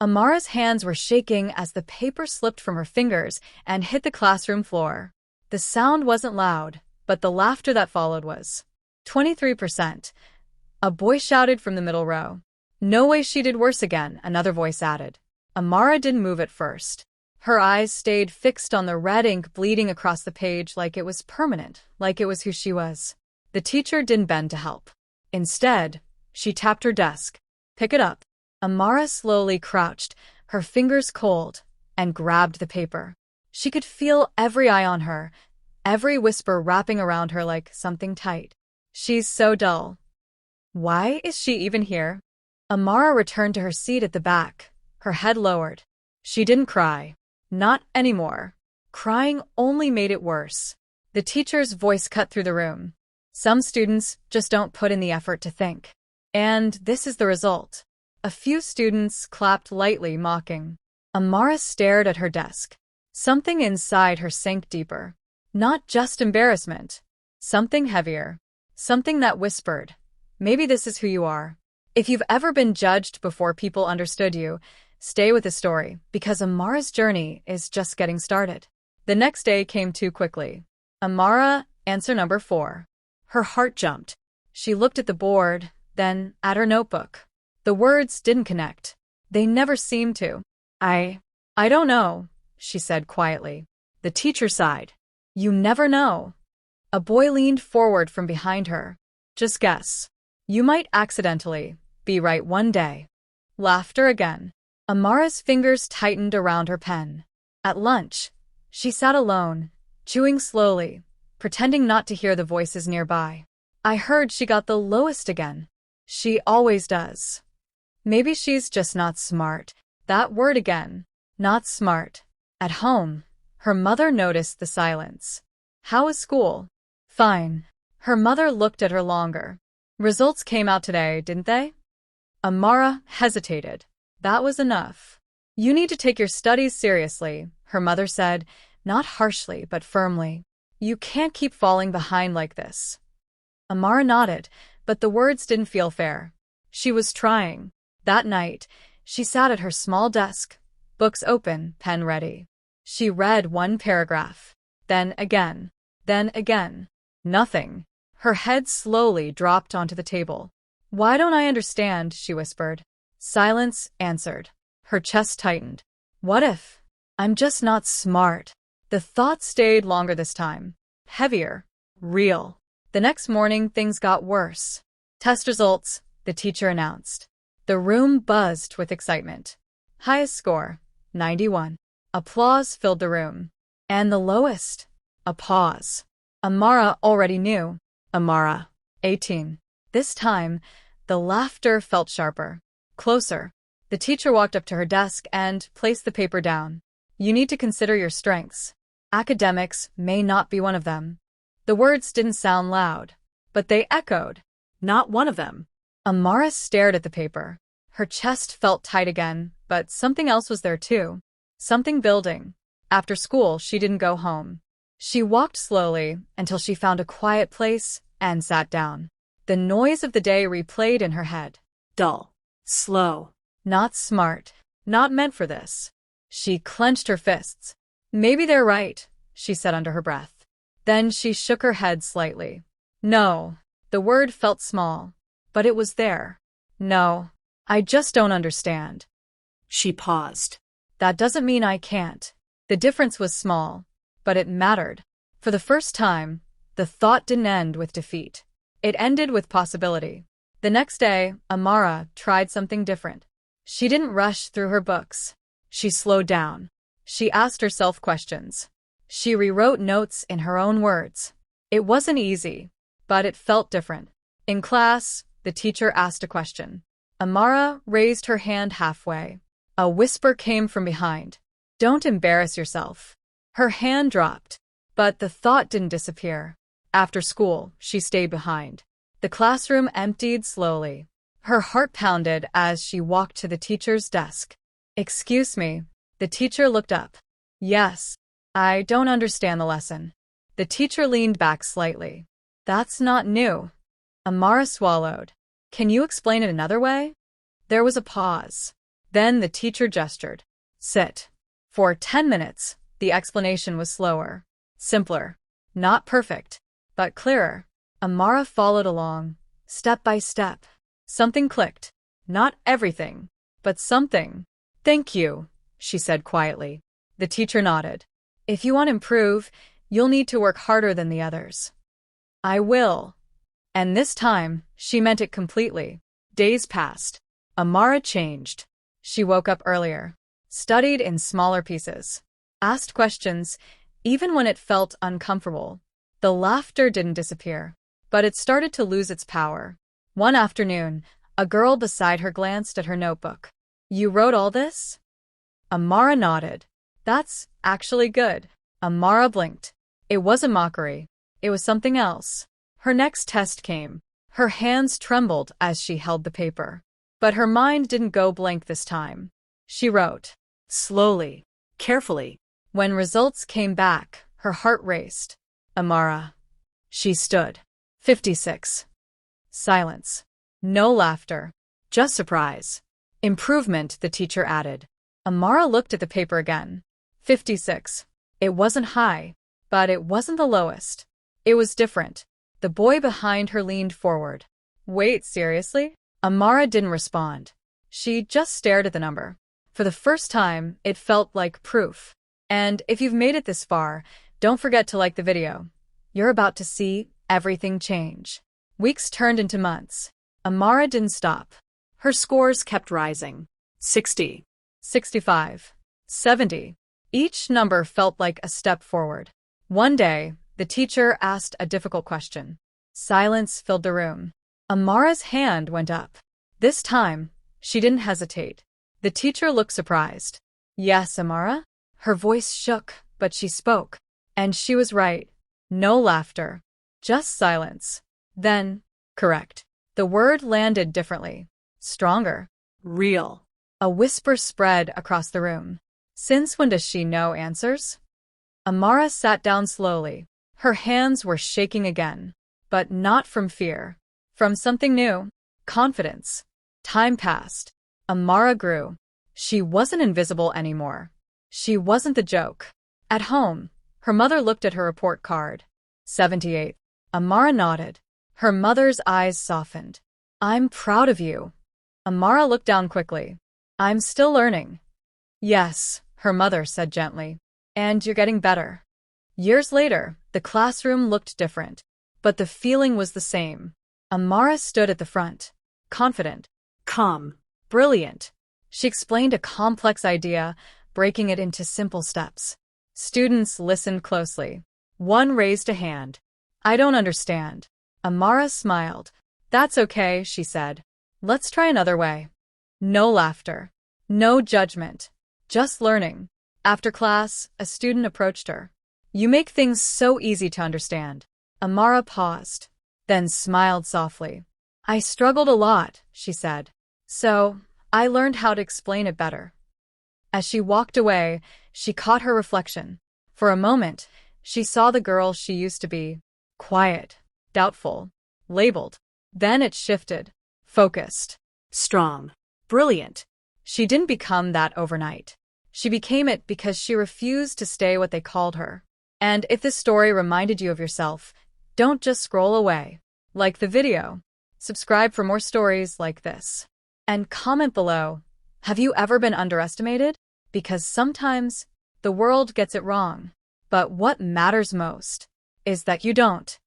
Amara's hands were shaking as the paper slipped from her fingers and hit the classroom floor. The sound wasn't loud, but the laughter that followed was. 23%. A boy shouted from the middle row. No way, she did worse again, another voice added. Amara didn't move at first. Her eyes stayed fixed on the red ink bleeding across the page like it was permanent, like it was who she was. The teacher didn't bend to help. Instead, she tapped her desk. Pick it up. Amara slowly crouched, her fingers cold, and grabbed the paper. She could feel every eye on her, every whisper wrapping around her like something tight. She's so dull. Why is she even here? Amara returned to her seat at the back, her head lowered. She didn't cry. Not anymore. Crying only made it worse. The teacher's voice cut through the room. Some students just don't put in the effort to think. And this is the result. A few students clapped lightly, mocking. Amara stared at her desk. Something inside her sank deeper. Not just embarrassment. Something heavier. Something that whispered, maybe this is who you are. If you've ever been judged before people understood you, stay with the story, because Amara's journey is just getting started. The next day came too quickly. Amara, answer number 4. Her heart jumped. She looked at the board, then at her notebook. The words didn't connect. They never seemed to. I don't know, she said quietly. The teacher sighed. You never know. A boy leaned forward from behind her. Just guess. You might accidentally be right one day. Laughter again. Amara's fingers tightened around her pen. At lunch, she sat alone, chewing slowly, pretending not to hear the voices nearby. I heard she got the lowest again. She always does. Maybe she's just not smart. That word again. Not smart. At home, her mother noticed the silence. How was school? Fine. Her mother looked at her longer. Results came out today, didn't they? Amara hesitated. That was enough. You need to take your studies seriously, her mother said, not harshly but firmly. You can't keep falling behind like this. Amara nodded, but the words didn't feel fair. She was trying. That night, she sat at her small desk, books open, pen ready. She read one paragraph. Then again. Then again. Nothing. Her head slowly dropped onto the table. Why don't I understand? She whispered. Silence answered. Her chest tightened. What if I'm just not smart? The thought stayed longer this time. Heavier. Real. The next morning, things got worse. Test results, the teacher announced. The room buzzed with excitement. Highest score, 91. Applause filled the room. And the lowest? A pause. Amara already knew. Amara, 18. This time, the laughter felt sharper. Closer. The teacher walked up to her desk and placed the paper down. You need to consider your strengths. Academics may not be one of them. The words didn't sound loud, but they echoed. Not one of them. Amara stared at the paper. Her chest felt tight again, but something else was there too. Something building. After school, she didn't go home. She walked slowly until she found a quiet place and sat down. The noise of the day replayed in her head. Dull. Slow. Not smart. Not meant for this. She clenched her fists. Maybe they're right, she said under her breath. Then she shook her head slightly. No. The word felt small, but it was there. No. I just don't understand. She paused. That doesn't mean I can't. The difference was small, but it mattered. For the first time, the thought didn't end with defeat. It ended with possibility. The next day, Amara tried something different. She didn't rush through her books. She slowed down. She asked herself questions. She rewrote notes in her own words. It wasn't easy, but it felt different. In class, the teacher asked a question. Amara raised her hand halfway. A whisper came from behind. Don't embarrass yourself. Her hand dropped, but the thought didn't disappear. After school, she stayed behind. The classroom emptied slowly. Her heart pounded as she walked to the teacher's desk. Excuse me. The teacher looked up. Yes. I don't understand the lesson. The teacher leaned back slightly. That's not new. Amara swallowed. Can you explain it another way? There was a pause. Then the teacher gestured. Sit. For 10 minutes, the explanation was slower, simpler, not perfect, but clearer. Amara followed along, step by step. Something clicked. Not everything, but something. Thank you, she said quietly. The teacher nodded. If you want to improve, you'll need to work harder than the others. I will. And this time, she meant it completely. Days passed. Amara changed. She woke up earlier, studied in smaller pieces, asked questions, even when it felt uncomfortable. The laughter didn't disappear, but it started to lose its power. One afternoon, a girl beside her glanced at her notebook. You wrote all this? Amara nodded. That's actually good. Amara blinked. It wasn't mockery. It was something else. Her next test came. Her hands trembled as she held the paper. But her mind didn't go blank this time. She wrote. Slowly. Carefully. When results came back, her heart raced. Amara. She stood. 56. Silence. No laughter. Just surprise. Improvement, the teacher added. Amara looked at the paper again. 56. It wasn't high, but it wasn't the lowest. It was different. The boy behind her leaned forward. Wait, seriously? Amara didn't respond. She just stared at the number. For the first time, it felt like proof. And if you've made it this far, don't forget to like the video. You're about to see everything change. Weeks turned into months. Amara didn't stop. Her scores kept rising. 60. 65. 70. Each number felt like a step forward. One day, the teacher asked a difficult question. Silence filled the room. Amara's hand went up. This time, she didn't hesitate. The teacher looked surprised. Yes, Amara? Her voice shook, but she spoke. And she was right. No laughter. Just silence. Then, correct. The word landed differently. Stronger. Real. A whisper spread across the room. Since when does she know answers? Amara sat down slowly. Her hands were shaking again. But not from fear. From something new. Confidence. Time passed. Amara grew. She wasn't invisible anymore. She wasn't the joke. At home, her mother looked at her report card. 78. Amara nodded. Her mother's eyes softened. I'm proud of you. Amara looked down quickly. I'm still learning. Yes, her mother said gently. And you're getting better. Years later, the classroom looked different. But the feeling was the same. Amara stood at the front. Confident. Calm. Brilliant. She explained a complex idea, breaking it into simple steps. Students listened closely. One raised a hand. I don't understand. Amara smiled. That's okay, she said. Let's try another way. No laughter. No judgment. Just learning. After class, a student approached her. You make things so easy to understand. Amara paused, then smiled softly. I struggled a lot, she said. So, I learned how to explain it better. As she walked away, she caught her reflection. For a moment, she saw the girl she used to be. Quiet, doubtful, labeled. Then it shifted. Focused. Strong. Brilliant. She didn't become that overnight. She became it because she refused to stay what they called her. And if this story reminded you of yourself, don't just scroll away. Like the video. Subscribe for more stories like this. And comment below, have you ever been underestimated? Because sometimes the world gets it wrong. But what matters most is that you don't.